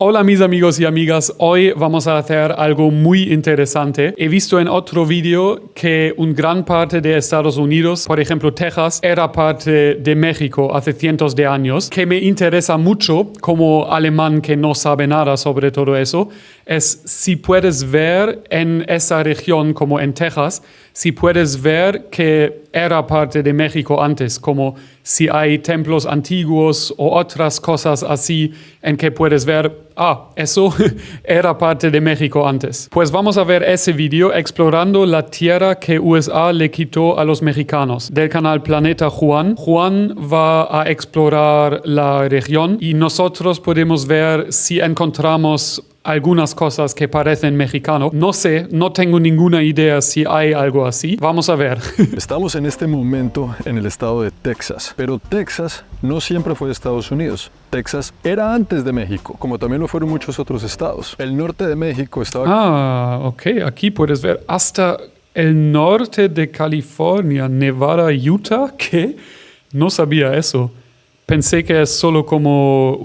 Hola mis amigos y amigas, hoy vamos a hacer algo muy interesante. He visto en otro vídeo que una gran parte de Estados Unidos, por ejemplo Texas, era parte de México hace cientos de años. Que me interesa mucho como alemán que no sabe nada sobre todo eso, es si puedes ver en esa región como en Texas, si puedes ver que era parte de México antes, como si hay templos antiguos o otras cosas así en que puedes ver, eso era parte de México antes. Pues vamos a ver ese video explorando la tierra que USA le quitó a los mexicanos, del canal Planeta Juan. Juan va a explorar la región y nosotros podemos ver si encontramos algunas cosas que parecen mexicano. No sé, no tengo ninguna idea si hay algo así. Vamos a ver. Estamos en este momento en el estado de Texas, pero Texas no siempre fue Estados Unidos. Texas era antes de México, como también lo fueron muchos otros estados. El norte de México estaba... Ok, aquí puedes ver hasta el norte de California, Nevada, Utah. ¿Qué? No sabía eso. Pensé que es solo como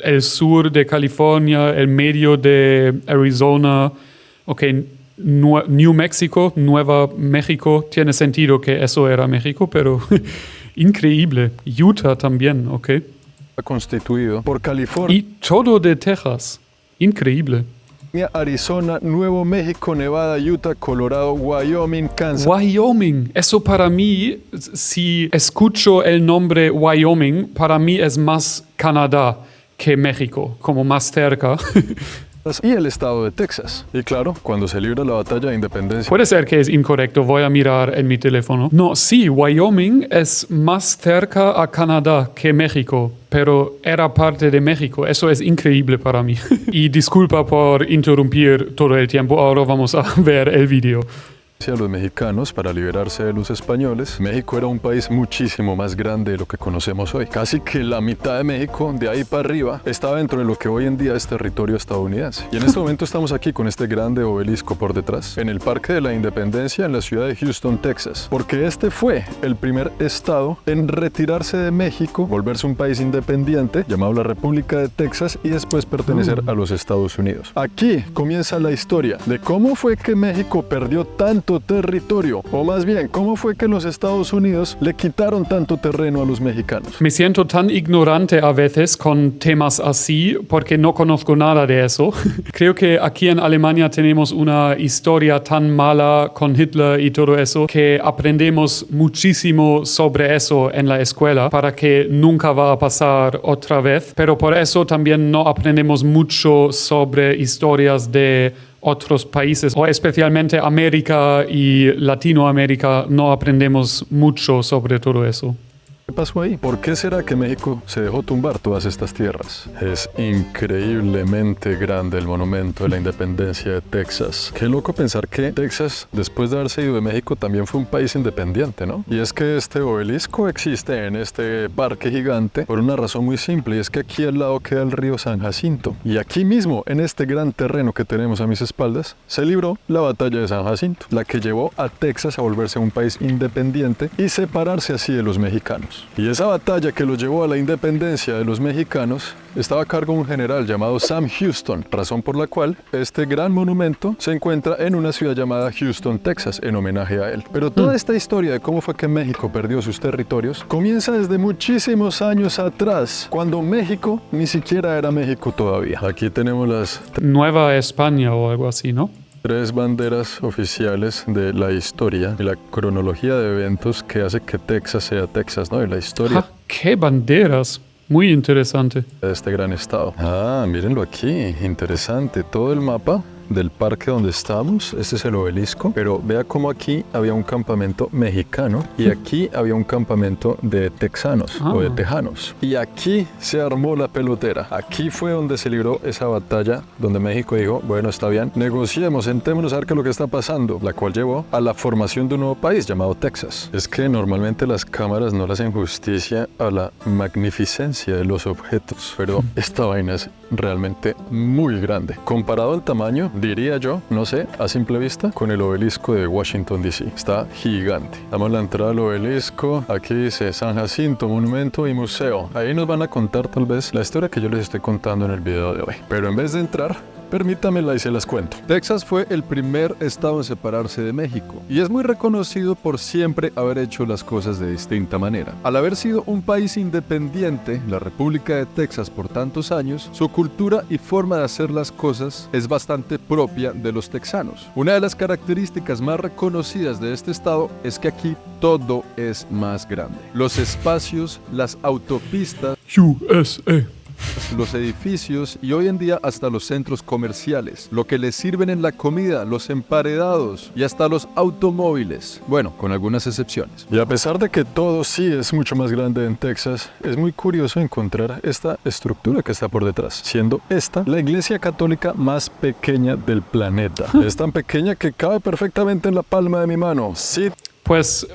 el sur de California, el medio de Arizona, New Mexico, Nueva México. Tiene sentido que eso era México, pero increíble. Utah también, constituido por California. Y todo de Texas. Increíble. Arizona, Nuevo México, Nevada, Utah, Colorado, Wyoming, Kansas. Wyoming. Eso para mí, si escucho el nombre Wyoming, para mí es más Canadá que México, como más cerca. Y el estado de Texas. Y claro, cuando se libra la batalla de independencia. Puede ser que es incorrecto, voy a mirar en mi teléfono. No, sí, Wyoming es más cerca a Canadá que México, pero era parte de México. Eso es increíble para mí. Y disculpa por interrumpir todo el tiempo, ahora vamos a ver el video. A los mexicanos para liberarse de los españoles, México era un país muchísimo más grande de lo que conocemos hoy. Casi que la mitad de México, de ahí para arriba, estaba dentro de lo que hoy en día es territorio estadounidense. Y en este momento estamos aquí con este grande obelisco por detrás, en el Parque de la Independencia en la ciudad de Houston, Texas, porque este fue el primer estado en retirarse de México, volverse un país independiente, llamado la República de Texas, y después pertenecer a los Estados Unidos. Aquí comienza la historia de cómo fue que México perdió tanto territorio, o más bien, ¿cómo fue que los Estados Unidos le quitaron tanto terreno a los mexicanos? Me siento tan ignorante a veces con temas así porque no conozco nada de eso. Creo que aquí en Alemania tenemos una historia tan mala con Hitler y todo eso que aprendemos muchísimo sobre eso en la escuela para que nunca va a pasar otra vez, pero por eso también no aprendemos mucho sobre historias de otros países, o especialmente América y Latinoamérica, no aprendemos mucho sobre todo eso. ¿Qué pasó ahí? ¿Por qué será que México se dejó tumbar todas estas tierras? Es increíblemente grande el monumento de la independencia de Texas. Qué loco pensar que Texas, después de haberse ido de México, también fue un país independiente, ¿no? Y es que este obelisco existe en este parque gigante por una razón muy simple, y es que aquí al lado queda el río San Jacinto. Y aquí mismo, en este gran terreno que tenemos a mis espaldas, se libró la batalla de San Jacinto, la que llevó a Texas a volverse un país independiente y separarse así de los mexicanos. Y esa batalla que lo llevó a la independencia de los mexicanos estaba a cargo de un general llamado Sam Houston, razón por la cual este gran monumento se encuentra en una ciudad llamada Houston, Texas, en homenaje a él. Pero toda esta historia de cómo fue que México perdió sus territorios comienza desde muchísimos años atrás, cuando México ni siquiera era México todavía. Aquí tenemos las... Nueva España o algo así, ¿no? 3 banderas oficiales de la historia y la cronología de eventos que hace que Texas sea Texas, ¿no? Y la historia. ¡Qué banderas! Muy interesante. De este gran estado. Mírenlo aquí, interesante. Todo el mapa del parque donde estamos, este es el obelisco, pero vea cómo aquí había un campamento mexicano y aquí había un campamento de texanos o de tejanos. Y aquí se armó la pelotera. Aquí fue donde se libró esa batalla donde México dijo, bueno, está bien, negociemos, sentémonos a ver qué es lo que está pasando, la cual llevó a la formación de un nuevo país llamado Texas. Es que normalmente las cámaras no le hacen justicia a la magnificencia de los objetos, pero esta vaina es realmente muy grande. Comparado en tamaño, diría yo, no sé, a simple vista, con el obelisco de Washington DC. Está gigante. Damos la entrada al obelisco. Aquí dice San Jacinto, Monumento y Museo. Ahí nos van a contar tal vez la historia que yo les estoy contando en el video de hoy. Pero en vez de entrar, permítamela y se las cuento. Texas fue el primer estado en separarse de México y es muy reconocido por siempre haber hecho las cosas de distinta manera. Al haber sido un país independiente, la República de Texas por tantos años, su cultura y forma de hacer las cosas es bastante propia de los texanos. Una de las características más reconocidas de este estado es que aquí todo es más grande. Los espacios, las autopistas, USA. los edificios y hoy en día hasta los centros comerciales, lo que les sirven en la comida, los emparedados y hasta los automóviles. Bueno, con algunas excepciones. Y a pesar de que todo sí es mucho más grande en Texas, es muy curioso encontrar esta estructura que está por detrás, siendo esta la iglesia católica más pequeña del planeta. Es tan pequeña que cabe perfectamente en la palma de mi mano. Sí. Pues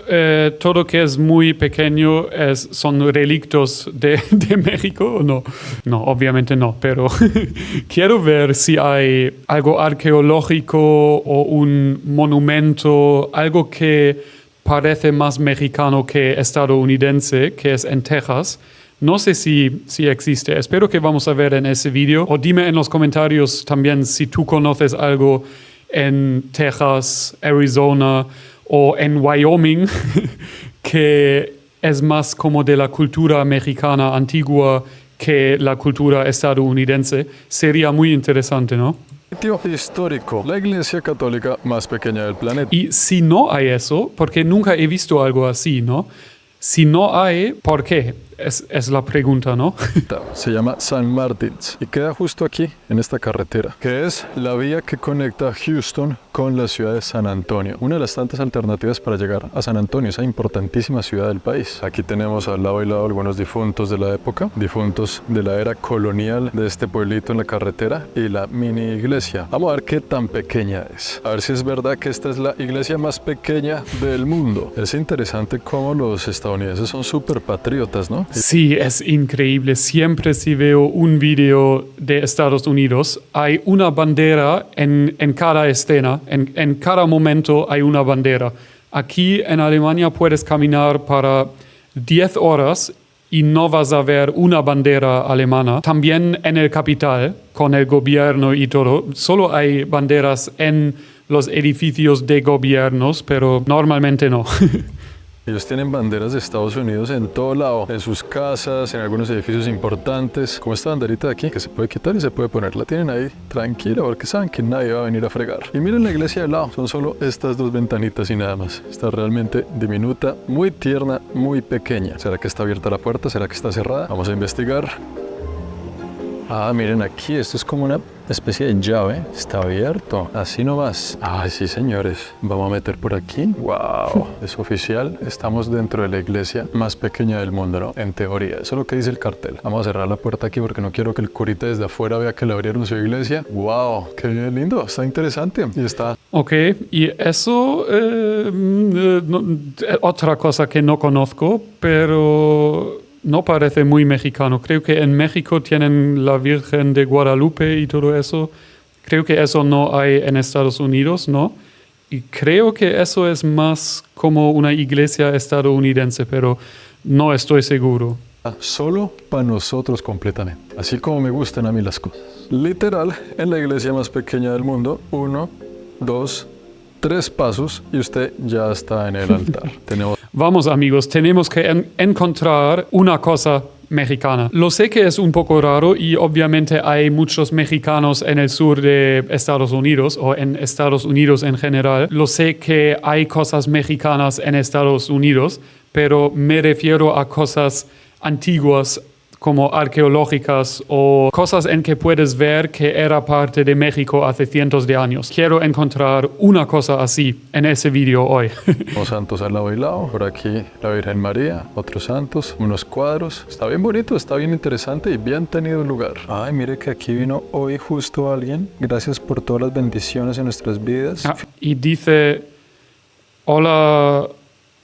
todo que es muy pequeño son relictos de México, ¿o no? No, obviamente no, pero quiero ver si hay algo arqueológico o un monumento, algo que parece más mexicano que estadounidense, que es en Texas. No sé si existe, espero que vamos a ver en ese video, o dime en los comentarios también si tú conoces algo en Texas, Arizona, o en Wyoming, que es más como de la cultura mexicana antigua que la cultura estadounidense. Sería muy interesante, ¿no? Sitio histórico, la iglesia católica más pequeña del planeta. Y si no hay eso, porque nunca he visto algo así, ¿no? Si no hay, ¿por qué? Es la pregunta, ¿no? Se llama San Martins y queda justo aquí, en esta carretera, que es la vía que conecta Houston con la ciudad de San Antonio. Una de las tantas alternativas para llegar a San Antonio, esa importantísima ciudad del país. Aquí tenemos al lado y lado algunos difuntos de la época, difuntos de la era colonial de este pueblito en la carretera y la mini iglesia. Vamos a ver qué tan pequeña es. A ver si es verdad que esta es la iglesia más pequeña del mundo. Es interesante cómo los estadounidenses son súper patriotas, ¿no? Sí, es increíble. Siempre si veo un video de Estados Unidos, hay una bandera en cada escena, en cada momento hay una bandera. Aquí en Alemania puedes caminar para 10 horas y no vas a ver una bandera alemana. También en el capital, con el gobierno y todo, solo hay banderas en los edificios de gobiernos, pero normalmente no. Ellos tienen banderas de Estados Unidos en todo lado, en sus casas, en algunos edificios importantes, como esta banderita de aquí, que se puede quitar y se puede poner. La tienen ahí tranquila porque saben que nadie va a venir a fregar. Y miren la iglesia de lado, son solo estas dos ventanitas y nada más. Está realmente diminuta, muy tierna, muy pequeña. ¿Será que está abierta la puerta? ¿Será que está cerrada? Vamos a investigar. Ah, miren aquí, esto es como una especie de llave. Está abierto, así nomás. Ay, sí, señores. Vamos a meter por aquí. ¡Wow! Es oficial. Estamos dentro de la iglesia más pequeña del mundo, ¿no? En teoría. Eso es lo que dice el cartel. Vamos a cerrar la puerta aquí porque no quiero que el curita desde afuera vea que le abrieron su iglesia. ¡Wow! ¡Qué lindo! Está interesante. Y está... Ok, y eso, otra cosa que no conozco, pero... no parece muy mexicano. Creo que en México tienen la Virgen de Guadalupe y todo eso. Creo que eso no hay en Estados Unidos, ¿no? Y creo que eso es más como una iglesia estadounidense, pero no estoy seguro. Solo para nosotros completamente. Así como me gustan a mí las cosas. Literal, en la iglesia más pequeña del mundo, 1, 2, 3 pasos y usted ya está en el altar. Vamos amigos, tenemos que encontrar una cosa mexicana. Lo sé que es un poco raro y obviamente hay muchos mexicanos en el sur de Estados Unidos o en Estados Unidos en general. Lo sé que hay cosas mexicanas en Estados Unidos, pero me refiero a cosas antiguas como arqueológicas o cosas en que puedes ver que era parte de México hace cientos de años. Quiero encontrar una cosa así en ese video hoy. Los santos al lado y lado, por aquí la Virgen María, otros santos, unos cuadros. Está bien bonito, está bien interesante y bien tenido lugar. Ay, mire que aquí vino hoy justo alguien. Gracias por todas las bendiciones en nuestras vidas. Y dice, hola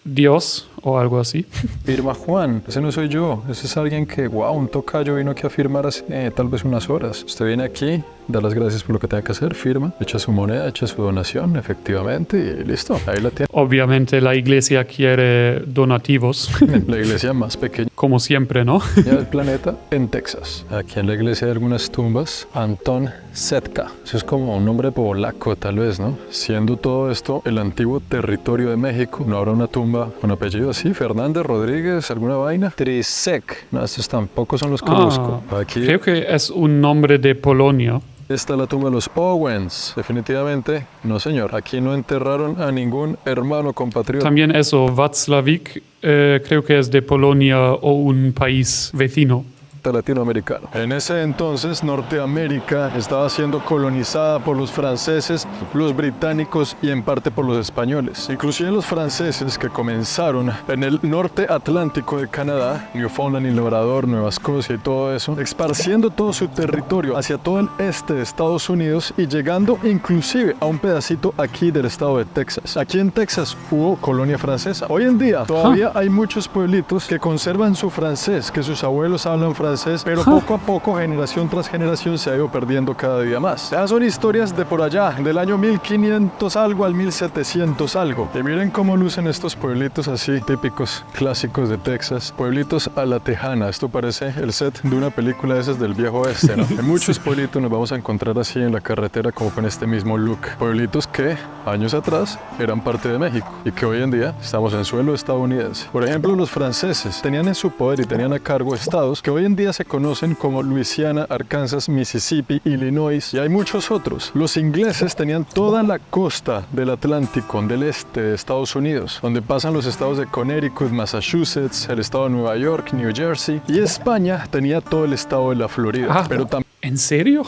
Dios, o algo así. Firma Juan, ese no soy yo, ese es alguien que, wow, un tocayo vino aquí a firmar hace tal vez unas horas. Usted viene aquí, da las gracias por lo que tenga que hacer, firma, echa su moneda, echa su donación, efectivamente, y listo, ahí la tiene. Obviamente la iglesia quiere donativos, La iglesia más pequeña como siempre, ¿no? del planeta en Texas. Aquí en la iglesia hay algunas tumbas. Anton Setka, eso es como un nombre polaco tal vez, ¿no? Siendo todo esto el antiguo territorio de México, no habrá una tumba con apellido así, Fernández, Rodríguez, alguna vaina. Trisek, no, estos tampoco son los que busco. Aquí Creo que es un nombre de Polonia. está la tumba de los Owens. Definitivamente, no señor, aquí no enterraron a ningún hermano compatriota. También eso, Václavik, creo que es de Polonia o un país vecino. Latinoamericano. En ese entonces Norteamérica estaba siendo colonizada por los franceses, los británicos y en parte por los españoles. Inclusive los franceses que comenzaron en el norte atlántico de Canadá, Newfoundland y Labrador, Nueva Escocia y todo eso, esparciendo todo su territorio hacia todo el este de Estados Unidos y llegando inclusive a un pedacito aquí del estado de Texas. Aquí en Texas hubo colonia francesa. Hoy en día todavía hay muchos pueblitos que conservan su francés, que sus abuelos hablan francés, pero poco a poco, generación tras generación, se ha ido perdiendo cada día más. Esas son historias de por allá, del año 1500 algo al 1700 algo. Y miren cómo lucen estos pueblitos así, típicos, clásicos de Texas. Pueblitos a la tejana. Esto parece el set de una película de esas del viejo oeste, ¿no? En muchos pueblitos nos vamos a encontrar así en la carretera como con este mismo look. Pueblitos que años atrás eran parte de México y que hoy en día estamos en suelo estadounidense. Por ejemplo, los franceses tenían en su poder y tenían a cargo estados que hoy en día se conocen como Luisiana, Arkansas, Mississippi, Illinois y hay muchos otros. Los ingleses tenían toda la costa del Atlántico, del este de Estados Unidos, donde pasan los estados de Connecticut, Massachusetts, el estado de Nueva York, New Jersey, y España tenía todo el estado de la Florida, pero ¿En serio?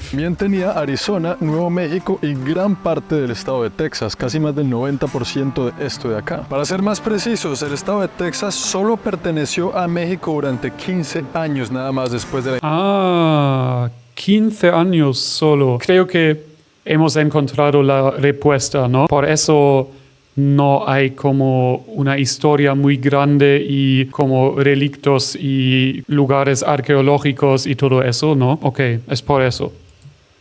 también tenía Arizona, Nuevo México y gran parte del estado de Texas, casi más del 90% de esto de acá. Para ser más precisos, el estado de Texas solo perteneció a México durante 15 años nada más después de la 15 años solo. Creo que hemos encontrado la respuesta, ¿no? Por eso no hay como una historia muy grande y como relictos y lugares arqueológicos y todo eso, ¿no? Ok, es por eso.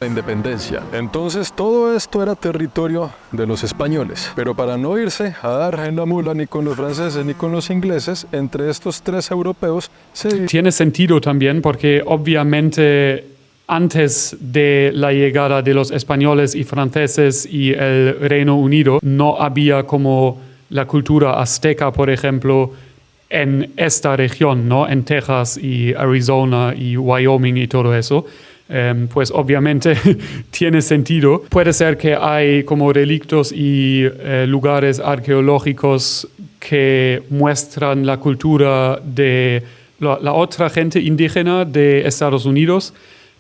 independencia. Entonces todo esto era territorio de los españoles, pero para no irse a dar en la mula ni con los franceses ni con los ingleses, entre estos tres europeos se... Tiene sentido también porque obviamente antes de la llegada de los españoles y franceses y el Reino Unido no había como la cultura azteca, por ejemplo, en esta región, ¿no? En Texas y Arizona y Wyoming y todo eso. Pues obviamente tiene sentido. Puede ser que hay como relictos y lugares arqueológicos que muestran la cultura de la otra gente indígena de Estados Unidos,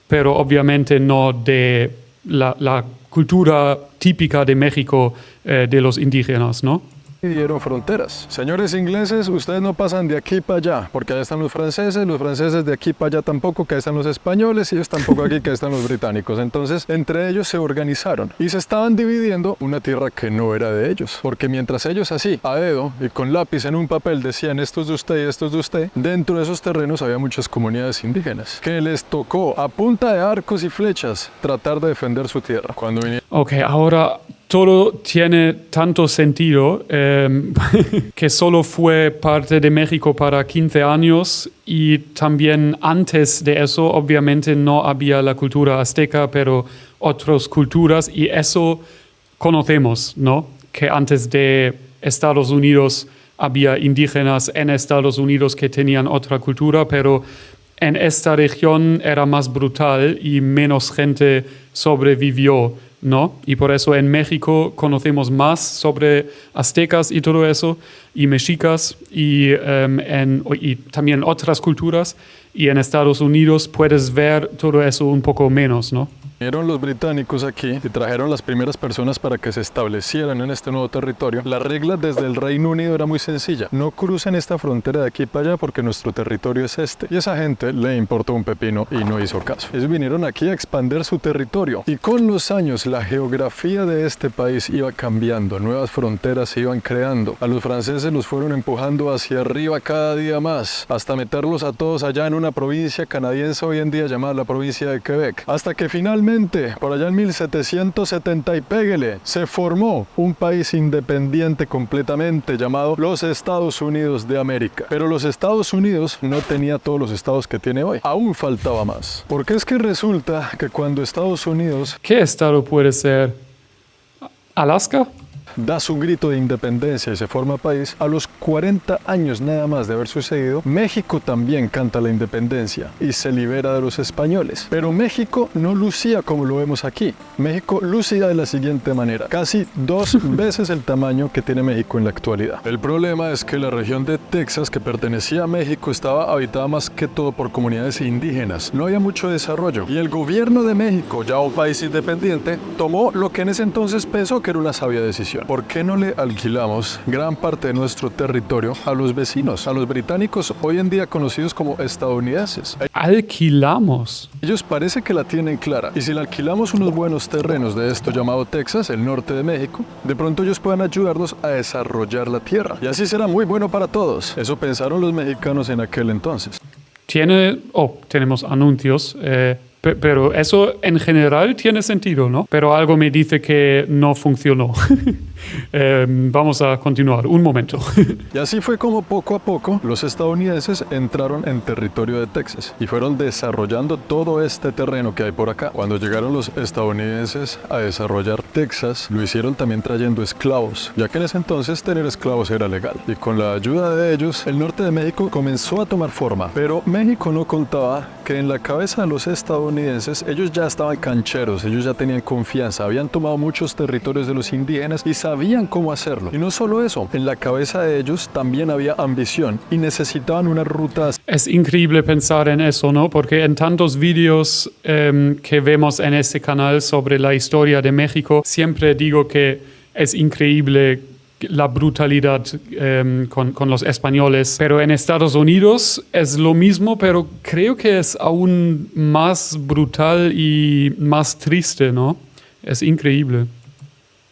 pero obviamente no de la cultura típica de México de los indígenas, ¿no? dieron fronteras. Señores ingleses, ustedes no pasan de aquí para allá, porque allá están los franceses de aquí para allá tampoco, que ahí están los españoles, y ellos tampoco aquí, que ahí están los británicos. Entonces, entre ellos se organizaron y se estaban dividiendo una tierra que no era de ellos, porque mientras ellos así, a dedo y con lápiz en un papel decían esto es de usted y esto es de usted, dentro de esos terrenos había muchas comunidades indígenas que les tocó a punta de arcos y flechas tratar de defender su tierra. Cuando vinieron... Ok, ahora todo tiene tanto sentido que solo fue parte de México para 15 años y también antes de eso obviamente no había la cultura azteca, pero otras culturas, y eso conocemos, ¿no? Que antes de Estados Unidos había indígenas en Estados Unidos que tenían otra cultura, pero en esta región era más brutal y menos gente sobrevivió, ¿no? Y por eso en México conocemos más sobre aztecas y todo eso, y mexicas, y también otras culturas, y en Estados Unidos puedes ver todo eso un poco menos, ¿no? Vinieron los británicos aquí y trajeron las primeras personas para que se establecieran en este nuevo territorio. La regla desde el Reino Unido era muy sencilla. No crucen esta frontera de aquí para allá porque nuestro territorio es este. Y esa gente le importó un pepino y no hizo caso. Ellos vinieron aquí a expandir su territorio. Y con los años la geografía de este país iba cambiando. Nuevas fronteras se iban creando. A los franceses los fueron empujando hacia arriba cada día más. Hasta meterlos a todos allá en una provincia canadiense hoy en día llamada la provincia de Quebec. Hasta que finalmente, por allá en 1770 y péguele, se formó un país independiente completamente llamado los Estados Unidos de América. Pero los Estados Unidos no tenía todos los estados que tiene hoy. Aún faltaba más. Porque es que resulta que cuando Estados Unidos ¿Qué estado puede ser? ¿Alaska? da su grito de independencia y se forma país, a los 40 años nada más de haber sucedido, México también canta la independencia y se libera de los españoles. Pero México no lucía como lo vemos aquí. México lucía de la siguiente manera, casi 2 veces el tamaño que tiene México en la actualidad. El problema es que la región de Texas, que pertenecía a México, estaba habitada más que todo por comunidades indígenas. No había mucho desarrollo. Y el gobierno de México, ya un país independiente, tomó lo que en ese entonces pensó que era una sabia decisión. ¿Por qué no le alquilamos gran parte de nuestro territorio a los vecinos, a los británicos, hoy en día conocidos como estadounidenses? Alquilamos. Ellos parece que la tienen clara. Y si le alquilamos unos buenos terrenos de esto llamado Texas, el norte de México, de pronto ellos puedan ayudarnos a desarrollar la tierra. Y así será muy bueno para todos. Eso pensaron los mexicanos en aquel entonces. Tenemos anuncios, pero eso en general tiene sentido, ¿no? Pero algo me dice que no funcionó. Vamos a continuar, un momento. Y así fue como poco a poco los estadounidenses entraron en territorio de Texas y fueron desarrollando todo este terreno que hay por acá. Cuando llegaron los estadounidenses a desarrollar Texas, lo hicieron también trayendo esclavos, ya que en ese entonces tener esclavos era legal. Y con la ayuda de ellos, el norte de México comenzó a tomar forma. Pero México no contaba que en la cabeza de los estadounidenses, ellos ya estaban cancheros, ellos ya tenían confianza, habían tomado muchos territorios de los indígenas y sabían cómo hacerlo. Y no solo eso, en la cabeza de ellos también había ambición y necesitaban una ruta. Es increíble pensar en eso, ¿no? Porque en tantos vídeos que vemos en este canal sobre la historia de México, siempre digo que es increíble la brutalidad con los españoles. Pero en Estados Unidos es lo mismo, pero creo que es aún más brutal y más triste, ¿no? Es increíble.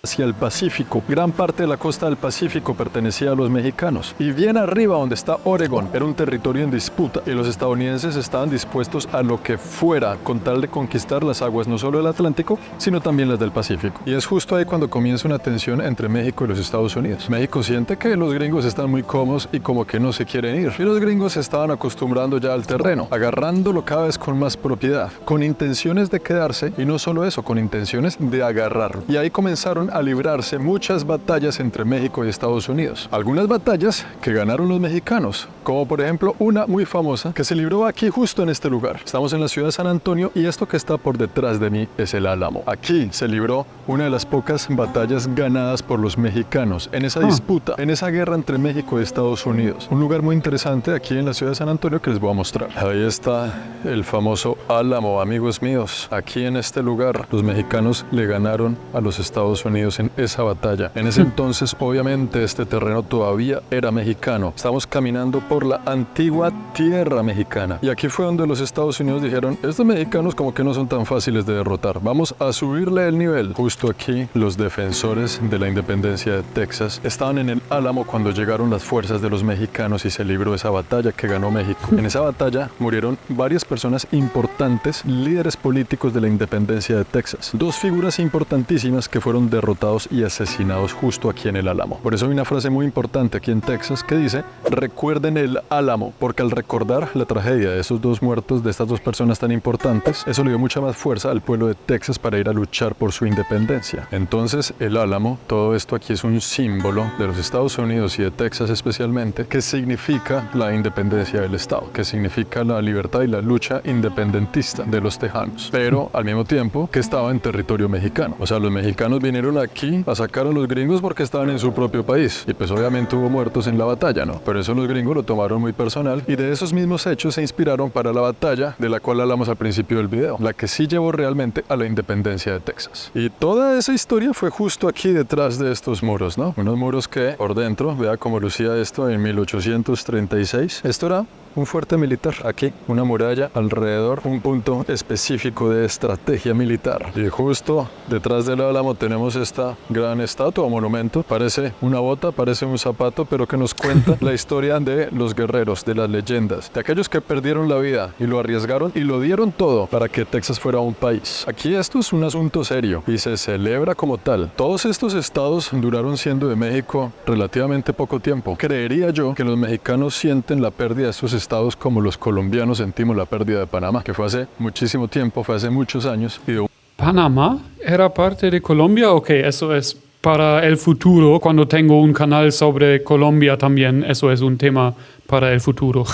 Hacia el Pacífico. Gran parte de la costa del Pacífico pertenecía a los mexicanos. Y bien arriba, donde está Oregón, era un territorio en disputa y los estadounidenses estaban dispuestos a lo que fuera con tal de conquistar las aguas no solo del Atlántico, sino también las del Pacífico. Y es justo ahí cuando comienza una tensión entre México y los Estados Unidos. México siente que los gringos están muy cómodos y como que no se quieren ir. Y los gringos se estaban acostumbrando ya al terreno, agarrándolo cada vez con más propiedad, con intenciones de quedarse y no solo eso, con intenciones de agarrarlo. Y ahí comenzaron a librarse muchas batallas entre México y Estados Unidos. Algunas batallas que ganaron los mexicanos, como por ejemplo una muy famosa que se libró aquí justo en este lugar. Estamos en la ciudad de San Antonio y esto que está por detrás de mí es el Álamo. Aquí se libró una de las pocas batallas ganadas por los mexicanos en esa disputa, en esa guerra entre México y Estados Unidos. Un lugar muy interesante aquí en la ciudad de San Antonio que les voy a mostrar. Ahí está el famoso Álamo, amigos míos. Aquí en este lugar los mexicanos le ganaron a los Estados Unidos en esa batalla. En ese entonces, obviamente, este terreno todavía era mexicano. Estamos caminando por la antigua tierra mexicana. Y aquí fue donde los Estados Unidos dijeron, estos mexicanos como que no son tan fáciles de derrotar. Vamos a subirle el nivel. Justo aquí, los defensores de la independencia de Texas estaban en el Álamo cuando llegaron las fuerzas de los mexicanos y se libró esa batalla que ganó México. En esa batalla murieron varias personas importantes, líderes políticos de la independencia de Texas. Dos figuras importantísimas que fueron derrotados y asesinados justo aquí en el Álamo. Por eso hay una frase muy importante aquí en Texas que dice, recuerden el Álamo, porque al recordar la tragedia de esos dos muertos, de estas dos personas tan importantes, eso le dio mucha más fuerza al pueblo de Texas para ir a luchar por su independencia. Entonces el Álamo, todo esto aquí es un símbolo de los Estados Unidos y de Texas especialmente, que significa la independencia del Estado, que significa la libertad y la lucha independentista de los tejanos, pero al mismo tiempo que estaba en territorio mexicano. O sea, los mexicanos vinieron llegaron aquí a sacar a los gringos porque estaban en su propio país. Y pues obviamente hubo muertos en la batalla, ¿no? Pero eso los gringos lo tomaron muy personal y de esos mismos hechos se inspiraron para la batalla de la cual hablamos al principio del video, la que sí llevó realmente a la independencia de Texas. Y toda esa historia fue justo aquí detrás de estos muros, ¿no? Unos muros que por dentro, vea cómo lucía esto en 1836. Esto era un fuerte militar. Aquí, una muralla alrededor, un punto específico de estrategia militar. Y justo detrás del Álamo tenemos esta gran estatua o monumento. Parece una bota, parece un zapato, pero que nos cuenta la historia de los guerreros, de las leyendas, de aquellos que perdieron la vida y lo arriesgaron y lo dieron todo para que Texas fuera un país. Aquí esto es un asunto serio y se celebra como tal. Todos estos estados duraron siendo de México relativamente poco tiempo. Creería yo que los mexicanos sienten la pérdida de estos estados como los colombianos sentimos la pérdida de Panamá, que fue hace muchísimo tiempo, fue hace muchos años. Y ¿Panamá era parte de Colombia? Ok, eso es para el futuro. Cuando tengo un canal sobre Colombia también, eso es un tema para el futuro.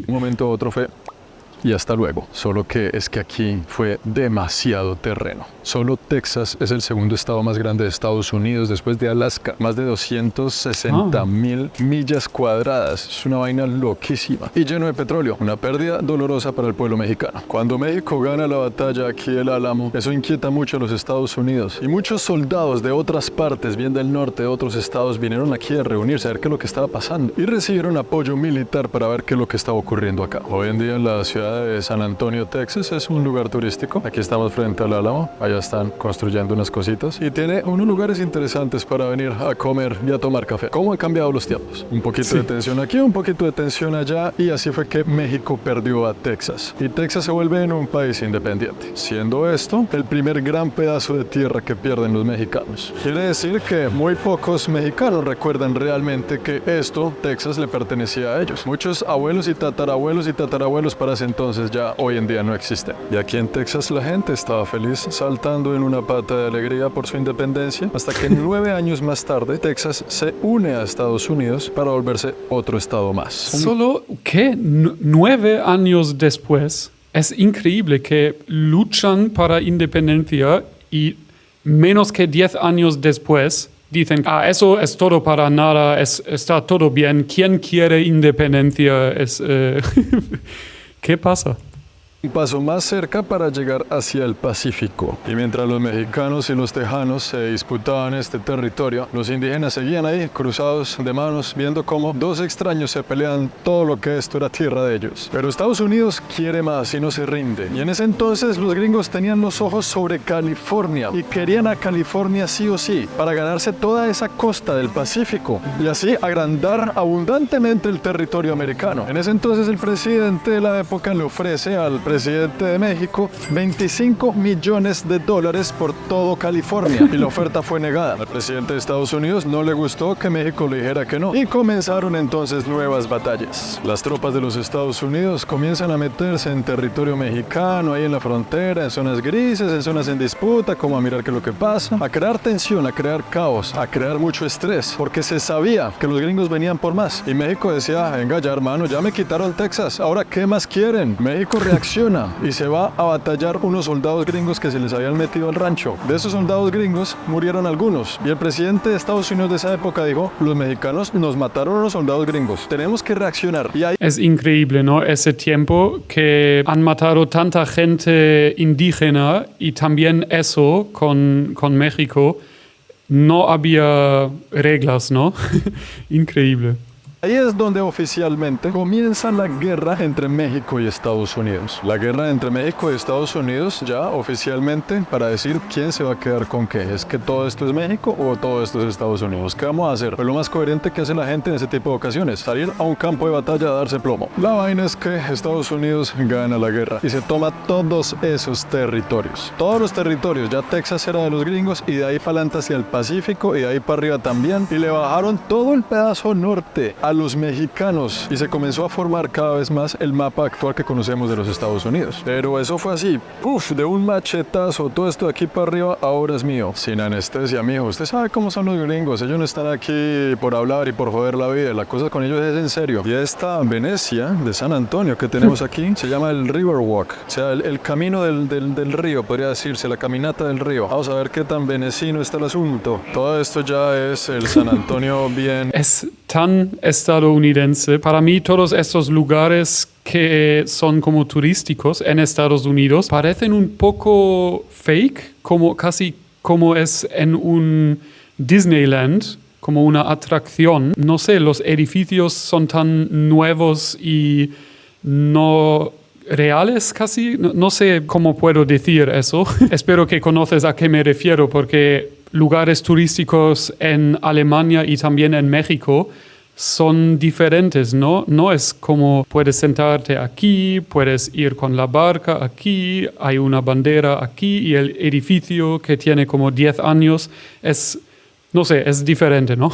un momento u otro fue y hasta luego. Solo que es que aquí fue demasiado terreno. Solo Texas es el segundo estado más grande de Estados Unidos después de Alaska. Más de 260,000 millas cuadradas. Es una vaina loquísima. Y lleno de petróleo. Una pérdida dolorosa para el pueblo mexicano. Cuando México gana la batalla aquí del Álamo, eso inquieta mucho a los Estados Unidos. Y muchos soldados de otras partes, bien del norte, de otros estados, vinieron aquí a reunirse a ver qué es lo que estaba pasando. Y recibieron apoyo militar para ver qué es lo que estaba ocurriendo acá. Hoy en día en la ciudad de San Antonio, Texas, es un lugar turístico. Aquí estamos frente al Álamo. Allá están construyendo unas cositas. Y tiene unos lugares interesantes para venir a comer y a tomar café. ¿Cómo han cambiado los tiempos? Un poquito de tensión aquí, un poquito de tensión allá. Y así fue que México perdió a Texas. Y Texas se vuelve en un país independiente. Siendo esto el primer gran pedazo de tierra que pierden los mexicanos. Quiere decir que muy pocos mexicanos recuerdan realmente que esto, Texas, le pertenecía a ellos. Muchos abuelos y tatarabuelos para ese entonces ya hoy en día no existen. Y aquí en Texas la gente estaba feliz saltando en una pata de alegría por su independencia, hasta que 9 años más tarde Texas se une a Estados Unidos para volverse otro estado más. Solo que 9 años después, es increíble que luchan para independencia y menos que 10 años después dicen, eso es todo para nada, está todo bien, ¿quién quiere independencia? ¿Qué pasa? Un paso más cerca para llegar hacia el Pacífico. Y mientras los mexicanos y los tejanos se disputaban este territorio, los indígenas seguían ahí, cruzados de manos, viendo cómo dos extraños se pelean todo lo que esto era tierra de ellos. Pero Estados Unidos quiere más y no se rinde. Y en ese entonces los gringos tenían los ojos sobre California y querían a California sí o sí, para ganarse toda esa costa del Pacífico y así agrandar abundantemente el territorio americano. En ese entonces el presidente de la época le ofrece al presidente de México $25 millones por todo California y la oferta fue negada. Al presidente de Estados Unidos no le gustó que México le dijera que no y comenzaron entonces nuevas batallas. Las tropas de los Estados Unidos comienzan a meterse en territorio mexicano, ahí en la frontera, en zonas grises, en zonas en disputa, como a mirar qué es lo que pasa, a crear tensión, a crear caos, a crear mucho estrés, porque se sabía que los gringos venían por más y México decía, venga ya hermano, ya me quitaron Texas, ahora ¿qué más quieren? México reacciona y se va a batallar unos soldados gringos que se les habían metido al rancho. De esos soldados gringos murieron algunos y el presidente de Estados Unidos de esa época dijo, los mexicanos nos mataron a los soldados gringos, tenemos que reaccionar. Y ahí es increíble, ¿no? Ese tiempo que han matado tanta gente indígena y también eso con México, no había reglas, ¿no? Increíble. Ahí es donde oficialmente comienza la guerra entre México y Estados Unidos. La guerra entre México y Estados Unidos ya oficialmente para decir quién se va a quedar con qué. ¿Es que todo esto es México o todo esto es Estados Unidos? ¿Qué vamos a hacer? Pues lo más coherente que hace la gente en ese tipo de ocasiones, salir a un campo de batalla a darse plomo. La vaina es que Estados Unidos gana la guerra y se toma todos esos territorios. Todos los territorios, ya Texas era de los gringos y de ahí para adelante hacia el Pacífico y de ahí para arriba también. Y le bajaron todo el pedazo norte. a los mexicanos y se comenzó a formar cada vez más el mapa actual que conocemos de los Estados Unidos. Pero eso fue así, de un machetazo, todo esto de aquí para arriba ahora es mío, sin anestesia, mijo. Usted sabe cómo son los gringos, ellos no están aquí por hablar y por joder la vida, la cosa con ellos es en serio. Y esta Venecia de San Antonio que tenemos aquí se llama el Riverwalk, o sea, el camino del río, podría decirse, la caminata del río. Vamos a ver qué tan venecino está el asunto. Todo esto ya es el San Antonio bien. Es tan estadounidense. Para mí todos estos lugares que son como turísticos en Estados Unidos parecen un poco fake, como casi como es en un Disneyland, como una atracción. No sé, los edificios son tan nuevos y no reales casi. No sé cómo puedo decir eso. Espero que conoces a qué me refiero, porque lugares turísticos en Alemania y también en México son diferentes, ¿no? No es como puedes sentarte aquí, puedes ir con la barca aquí, hay una bandera aquí y el edificio que tiene como 10 años es, no sé, es diferente, ¿no?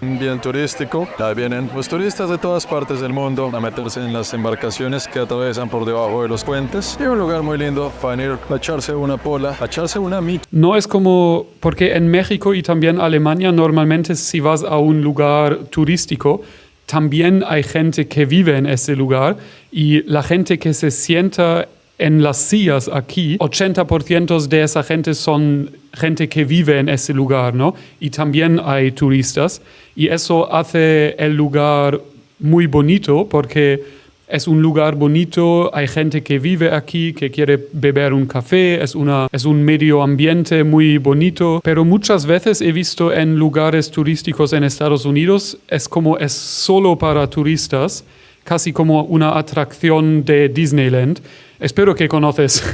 Bien turístico. Ya vienen los turistas de todas partes del mundo a meterse en las embarcaciones que atravesan por debajo de los puentes. Y un lugar muy lindo para venir a echarse una pola, a echarse una micha. No es como, porque en México y también Alemania normalmente si vas a un lugar turístico, también hay gente que vive en ese lugar y la gente que se sienta en las sillas aquí, 80% de esa gente son gente que vive en ese lugar, ¿no? Y también hay turistas. Y eso hace el lugar muy bonito porque es un lugar bonito, hay gente que vive aquí, que quiere beber un café, es un medio ambiente muy bonito. Pero muchas veces he visto en lugares turísticos en Estados Unidos, es solo para turistas, casi como una atracción de Disneyland. Espero que conoces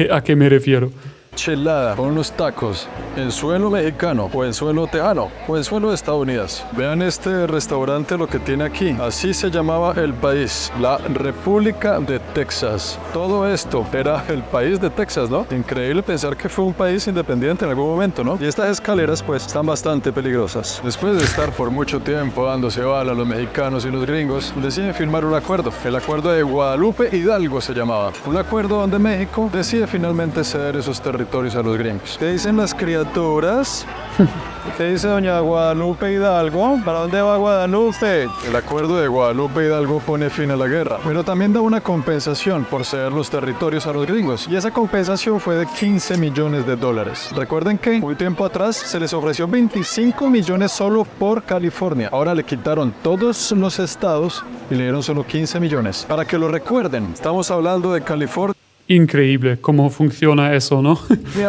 a qué me refiero. Chelada con unos tacos en suelo mexicano o en suelo tejano o en suelo estadounidense. Vean este restaurante lo que tiene aquí. Así se llamaba el país, la República de Texas. Todo esto era el país de Texas, ¿no? Increíble pensar que fue un país independiente en algún momento, ¿no? Y estas escaleras pues están bastante peligrosas. Después de estar por mucho tiempo dándose bala a los mexicanos y los gringos, deciden firmar un acuerdo. El acuerdo de Guadalupe Hidalgo se llamaba. Un acuerdo donde México decide finalmente ceder esos territorios a los gringos. ¿Qué dicen las criaturas? ¿Qué dice doña Guadalupe Hidalgo? ¿Para dónde va Guadalupe? El acuerdo de Guadalupe Hidalgo pone fin a la guerra, pero también da una compensación por ceder los territorios a los gringos, y esa compensación fue de $15 millones. Recuerden que muy tiempo atrás se les ofreció 25 millones solo por California. Ahora le quitaron todos los estados y le dieron solo 15 millones. Para que lo recuerden, estamos hablando de California. Increíble cómo funciona eso, ¿no?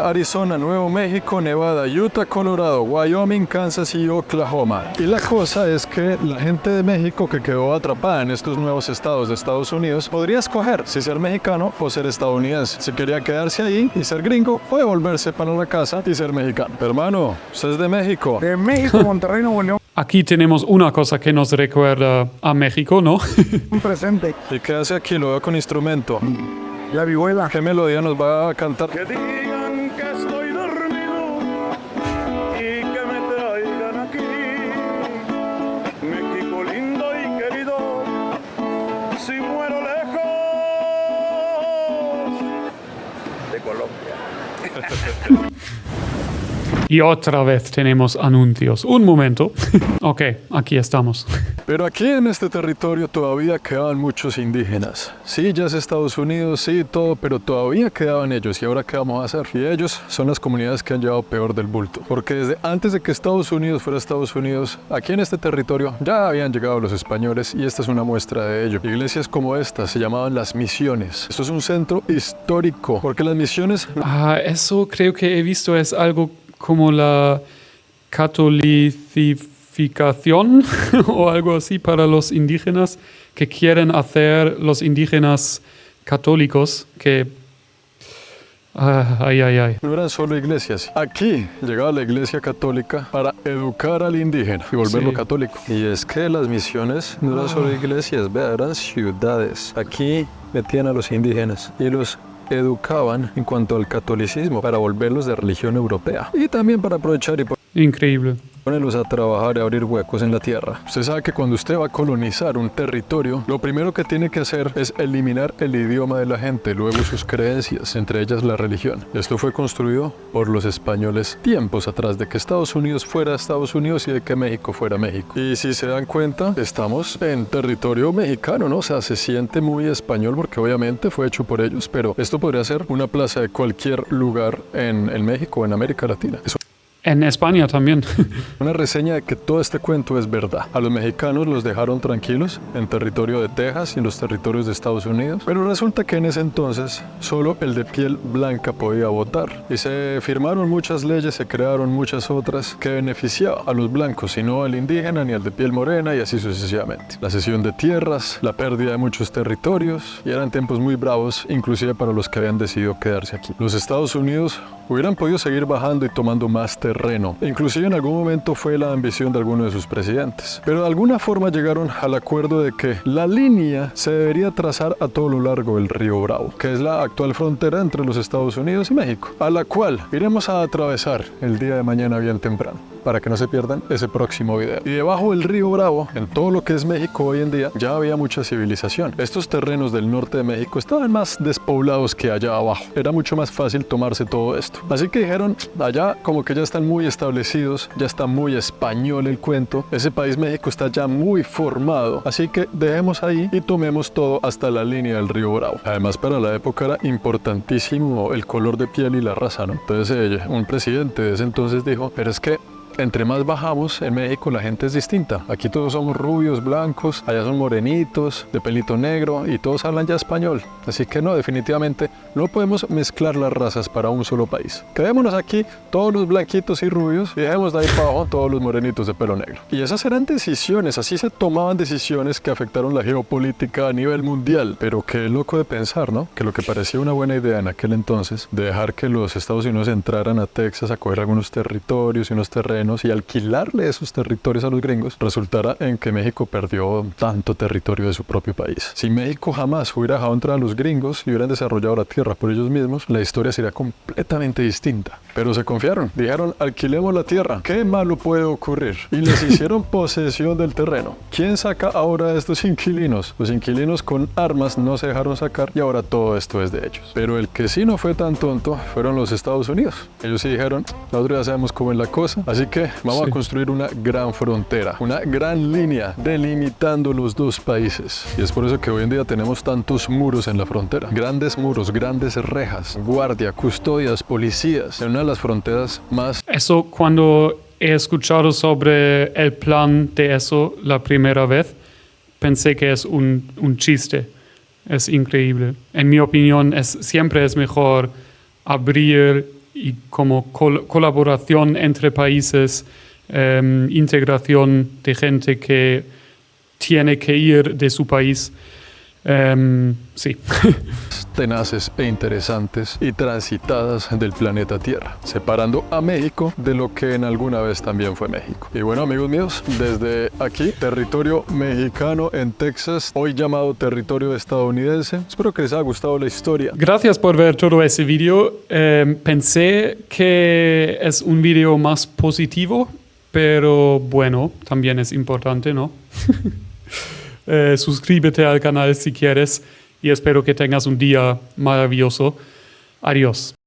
Arizona, Nuevo México, Nevada, Utah, Colorado, Wyoming, Kansas y Oklahoma. Y la cosa es que la gente de México que quedó atrapada en estos nuevos estados de Estados Unidos podría escoger si ser mexicano o ser estadounidense. Si quería quedarse ahí y ser gringo o devolverse para la casa y ser mexicano. Hermano, usted es de México. De México, Monterrey, Nuevo León. Aquí tenemos una cosa que nos recuerda a México, ¿no? Un presente. ¿Y qué hace aquí? Lo veo con instrumento. La vihuela. ¿Qué melodía nos va a cantar? Que digan que estoy dormido y que me traigan aquí. México lindo y querido, si muero lejos de Colombia. Y otra vez tenemos anuncios. Un momento. Ok, aquí estamos. Pero aquí en este territorio todavía quedaban muchos indígenas. Sí, ya es Estados Unidos, sí, todo, pero todavía quedaban ellos. ¿Y ahora qué vamos a hacer? Y ellos son las comunidades que han llevado peor del bulto. Porque desde antes de que Estados Unidos fuera Estados Unidos, aquí en este territorio ya habían llegado los españoles y esta es una muestra de ello. Iglesias como esta se llamaban las misiones. Esto es un centro histórico, porque las misiones... Eso creo que he visto es algo como la catolicificación o algo así para los indígenas que quieren hacer los indígenas católicos que... No eran solo iglesias. Aquí llegaba la iglesia católica para educar al indígena y volverlo católico. Y es que las misiones no eran solo iglesias, eran ciudades. Aquí metían a los indígenas y los educaban en cuanto al catolicismo para volverlos de religión europea y también para aprovechar y Increíble. Ponerlos a trabajar y abrir huecos en la tierra. Usted sabe que cuando usted va a colonizar un territorio, lo primero que tiene que hacer es eliminar el idioma de la gente, luego sus creencias, entre ellas la religión. Esto fue construido por los españoles tiempos atrás, de que Estados Unidos fuera Estados Unidos y de que México fuera México. Y si se dan cuenta, estamos en territorio mexicano, ¿no? O sea, se siente muy español porque obviamente fue hecho por ellos, pero esto podría ser una plaza de cualquier lugar en México o en América Latina. En España también. Una reseña de que todo este cuento es verdad. A los mexicanos los dejaron tranquilos en territorio de Texas y en los territorios de Estados Unidos, pero resulta que en ese entonces solo el de piel blanca podía votar y se firmaron muchas leyes, se crearon muchas otras que beneficiaban a los blancos y no al indígena ni al de piel morena, y así sucesivamente. La cesión de tierras, la pérdida de muchos territorios, y eran tiempos muy bravos inclusive para los que habían decidido quedarse aquí. Los Estados Unidos hubieran podido seguir bajando y tomando más terreno. Inclusive en algún momento fue la ambición de alguno de sus presidentes. Pero de alguna forma llegaron al acuerdo de que la línea se debería trazar a todo lo largo del río Bravo, que es la actual frontera entre los Estados Unidos y México, a la cual iremos a atravesar el día de mañana bien temprano, para que no se pierdan ese próximo video. Y debajo del río Bravo, en todo lo que es México hoy en día, ya había mucha civilización. Estos terrenos del norte de México estaban más despoblados que allá abajo. Era mucho más fácil tomarse todo esto. Así que dijeron, allá como que ya están muy establecidos, ya está muy español el cuento, ese país México está ya muy formado, así que dejemos ahí y tomemos todo hasta la línea del río Bravo. Además, para la época era importantísimo el color de piel y la raza, ¿no? Entonces un presidente de ese entonces dijo, pero es que entre más bajamos en México la gente es distinta. Aquí todos somos rubios, blancos, allá son morenitos, de pelito negro y todos hablan ya español. Así que no, definitivamente no podemos mezclar las razas para un solo país. Quedémonos aquí todos los blanquitos y rubios y dejemos de ahí para abajo todos los morenitos de pelo negro. Y esas eran decisiones, así se tomaban decisiones que afectaron la geopolítica a nivel mundial. Pero qué loco de pensar, ¿no? Que lo que parecía una buena idea en aquel entonces, de dejar que los Estados Unidos entraran a Texas a coger algunos territorios y unos terrenos y alquilarle esos territorios a los gringos, resultara en que México perdió tanto territorio de su propio país. Si México jamás hubiera dejado entrar a los gringos y hubieran desarrollado la tierra por ellos mismos, la historia sería completamente distinta. Pero se confiaron, dijeron, alquilemos la tierra, ¿qué malo puede ocurrir? Y les hicieron posesión del terreno. ¿Quién saca ahora a estos inquilinos? Los inquilinos con armas no se dejaron sacar y ahora todo esto es de ellos. Pero el que sí no fue tan tonto fueron los Estados Unidos. Ellos sí dijeron, nosotros ya sabemos cómo es la cosa, así que vamos a construir una gran frontera, una gran línea delimitando los dos países. Y es por eso que hoy en día tenemos tantos muros en la frontera. Grandes muros, grandes rejas, guardia, custodias, policías. En una de las fronteras más... Eso, cuando he escuchado sobre el plan de eso la primera vez, pensé que es un chiste. Es increíble. En mi opinión, siempre es mejor abrir y como colaboración entre países, integración de gente que tiene que ir de su país. Sí. tenaces e interesantes y transitadas del planeta Tierra, separando a México de lo que en alguna vez también fue México. Y bueno, amigos míos, desde aquí, territorio mexicano en Texas, hoy llamado territorio estadounidense. Espero que les haya gustado la historia. Gracias por ver todo ese video. Pensé que es un video más positivo, pero bueno, también es importante, ¿no? Suscríbete al canal si quieres y espero que tengas un día maravilloso. Adiós.